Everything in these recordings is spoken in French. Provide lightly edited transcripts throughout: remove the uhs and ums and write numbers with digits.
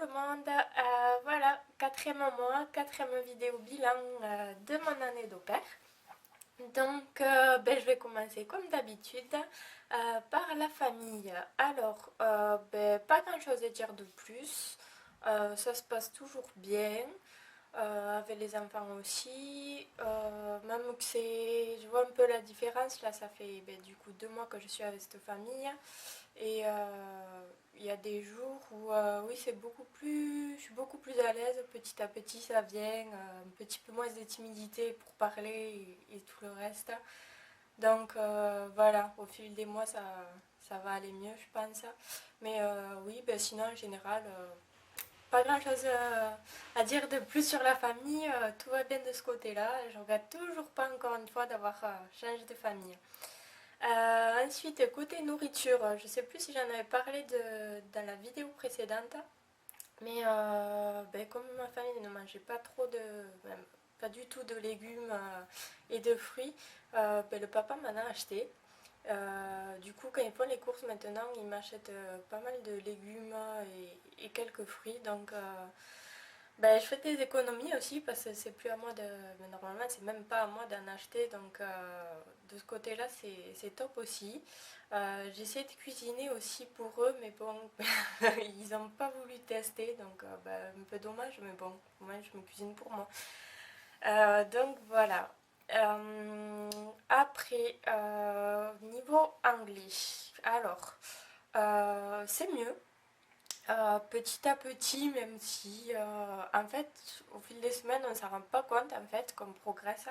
le monde, voilà, quatrième mois, quatrième vidéo bilan de mon année d'au pair. Donc je vais commencer comme d'habitude par la famille. Alors, pas grand chose à dire de plus. Ça se passe toujours bien. Avec les enfants aussi, même que je vois un peu la différence, là ça fait du coup 2 mois que je suis avec cette famille et il y a des jours où oui je suis beaucoup plus à l'aise, petit à petit ça vient, un petit peu moins de timidité pour parler et tout le reste. Donc voilà, au fil des mois ça va aller mieux je pense. Mais oui, sinon en général pas grand chose à dire de plus sur la famille, tout va bien de ce côté-là. Je regrette toujours pas encore une fois d'avoir changé de famille. Ensuite, côté nourriture, je sais plus si j'en avais parlé dans la vidéo précédente, mais comme ma famille ne mangeait pas trop pas du tout de légumes et de fruits, le papa m'en a acheté. Du coup, quand ils font les courses maintenant, ils m'achètent pas mal de légumes et quelques fruits. Donc, je fais des économies aussi parce que c'est plus à moi de. Mais normalement, c'est même pas à moi d'en acheter. Donc, de ce côté-là, c'est top aussi. J'essaie de cuisiner aussi pour eux, mais bon, ils n'ont pas voulu tester. Donc, un peu dommage, mais bon, moi, je me cuisine pour moi. Donc, voilà. Après, niveau anglais, alors, c'est mieux. Petit à petit, même si en fait au fil des semaines on ne s'en rend pas compte en fait qu'on progresse,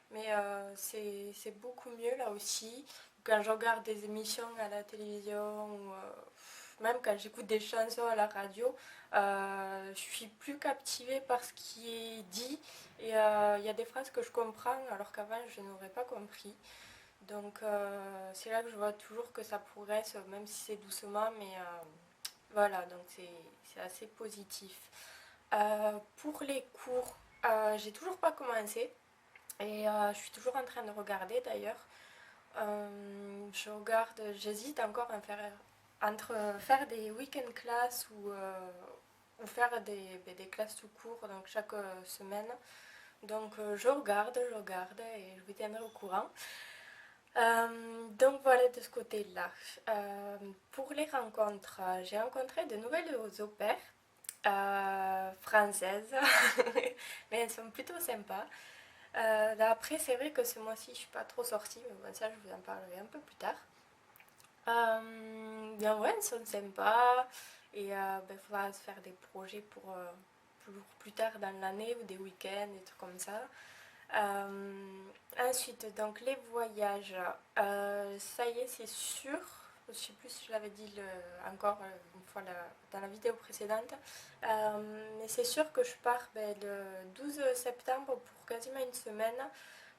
mais c'est beaucoup mieux là aussi. Quand je regarde des émissions à la télévision ou même quand j'écoute des chansons à la radio, je suis plus captivée par ce qui est dit et il y a des phrases que je comprends alors qu'avant je n'aurais pas compris. Donc c'est là que je vois toujours que ça progresse, même si c'est doucement, mais voilà, donc c'est assez positif. Pour les cours, j'ai toujours pas commencé et je suis toujours en train de regarder d'ailleurs. J'hésite encore à entre faire des week-end classes ou faire des classes tout court, donc chaque semaine. Donc je regarde et je vous tiendrai au courant. Donc voilà de ce côté-là. Pour les rencontres, j'ai rencontré de nouvelles au pair françaises, mais elles sont plutôt sympas. Après, c'est vrai que ce mois-ci, je suis pas trop sortie, mais bon, ça, je vous en parlerai un peu plus tard. Bien ouais, elles sont sympas et il faudra se faire des projets pour plus tard dans l'année ou des week-ends, des trucs comme ça. Ensuite, donc les voyages, ça y est, c'est sûr. Je sais plus si je l'avais dit encore une fois dans la vidéo précédente. Mais c'est sûr que je pars le 12 septembre pour quasiment une semaine.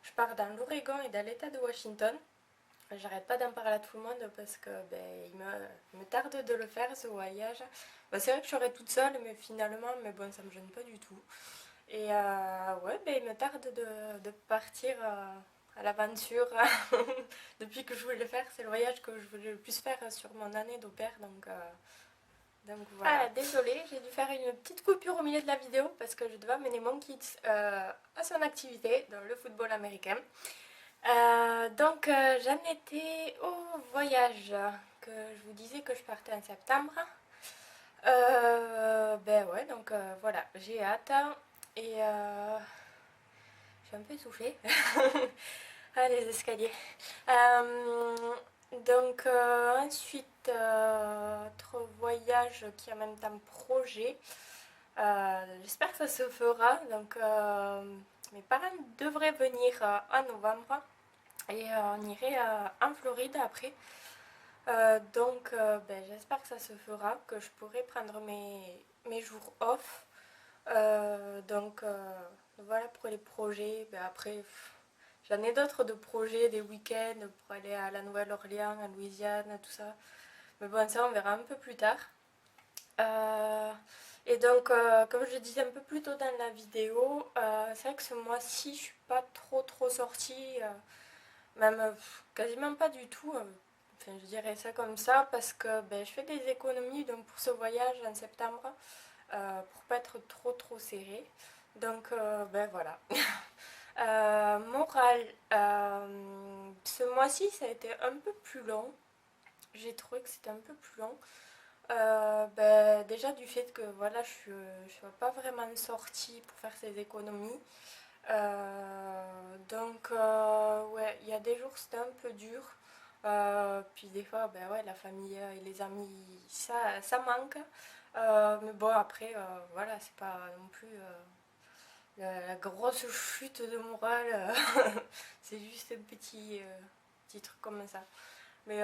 Je pars dans l'Oregon et dans l'État de Washington. J'arrête pas d'en parler à tout le monde parce que il me tarde de le faire ce voyage. C'est vrai que je serai toute seule, mais finalement, bon, ça me gêne pas du tout. Et ouais, il me tarde de partir à l'aventure. Depuis que je voulais le faire, c'est le voyage que je voulais le plus faire sur mon année d'au pair. Donc voilà. Ah, désolée, j'ai dû faire une petite coupure au milieu de la vidéo parce que je devais amener mon kid à son activité dans le football américain. Donc j'en étais au voyage que je vous disais que je partais en septembre. Ouais, donc voilà, j'ai hâte. Et je suis un peu essoufflée. Ah, les escaliers. Donc ensuite, autre voyage qui est en même temps projet. J'espère que ça se fera. Donc mes parents devraient venir en novembre. Et on irait en Floride après. J'espère que ça se fera, que je pourrai prendre mes jours off. Voilà pour les projets. Après, j'en ai d'autres de projets, des week-ends pour aller à la Nouvelle-Orléans, à Louisiane, tout ça. Mais bon, ça on verra un peu plus tard. Et donc, comme je disais un peu plus tôt dans la vidéo, c'est vrai que ce mois-ci, je suis pas trop sortie. Même quasiment pas du tout. Enfin, je dirais ça comme ça parce que je fais des économies donc pour ce voyage en septembre. pour pas être trop serré. Donc ben voilà. Morale, ce mois-ci ça a été un peu plus long. J'ai trouvé que c'était un peu plus long. Ben, déjà du fait que voilà, je suis pas vraiment sortie pour faire ces économies. Donc ouais, il y a des jours c'était un peu dur. Puis des fois, ben ouais, la famille et les amis, ça manque. Mais bon, après, voilà, c'est pas non plus la grosse chute de morale. C'est juste un petit truc comme ça. Mais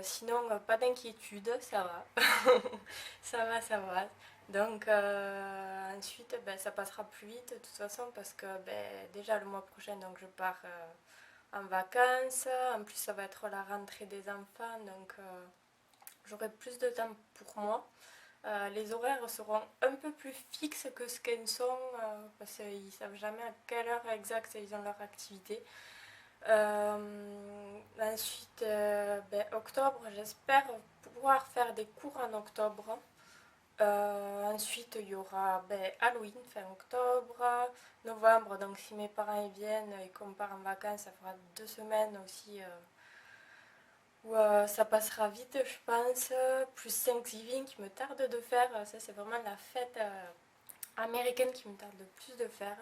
sinon, pas d'inquiétude, ça va. Ça va, ça va. Donc ensuite, ben, ça passera plus vite de toute façon parce que ben, déjà le mois prochain, donc je pars en vacances. En plus, ça va être la rentrée des enfants, donc j'aurai plus de temps pour moi. Les horaires seront un peu plus fixes que ce qu'ils sont parce qu'ils ne savent jamais à quelle heure exacte ils ont leur activité. Ensuite, ben, octobre, j'espère pouvoir faire des cours en octobre. Ensuite, il y aura ben, Halloween fin octobre, novembre, donc si mes parents y viennent et qu'on part en vacances, ça fera 2 semaines aussi où ça passera vite, je pense. Plus Thanksgiving qui me tarde de faire, ça c'est vraiment la fête américaine qui me tarde le plus de faire.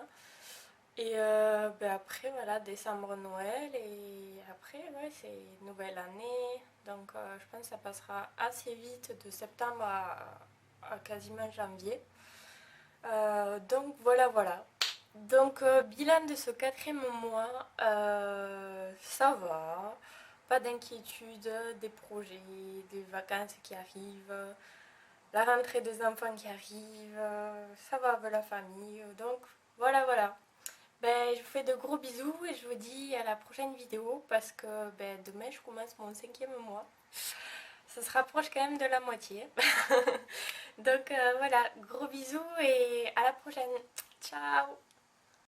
Et ben après, voilà, décembre, Noël, et après, ouais, c'est nouvelle année. Donc, je pense que ça passera assez vite de septembre à quasiment janvier. Donc, voilà, voilà. Donc, bilan de ce 4e mois, ça va. Pas d'inquiétude, des projets, des vacances qui arrivent, la rentrée des enfants qui arrive, ça va avec la famille. Donc, voilà, voilà. Ben, je vous fais de gros bisous et je vous dis à la prochaine vidéo parce que ben, demain je commence mon 5e mois. Ça se rapproche quand même de la moitié. Donc voilà, gros bisous et à la prochaine. Ciao!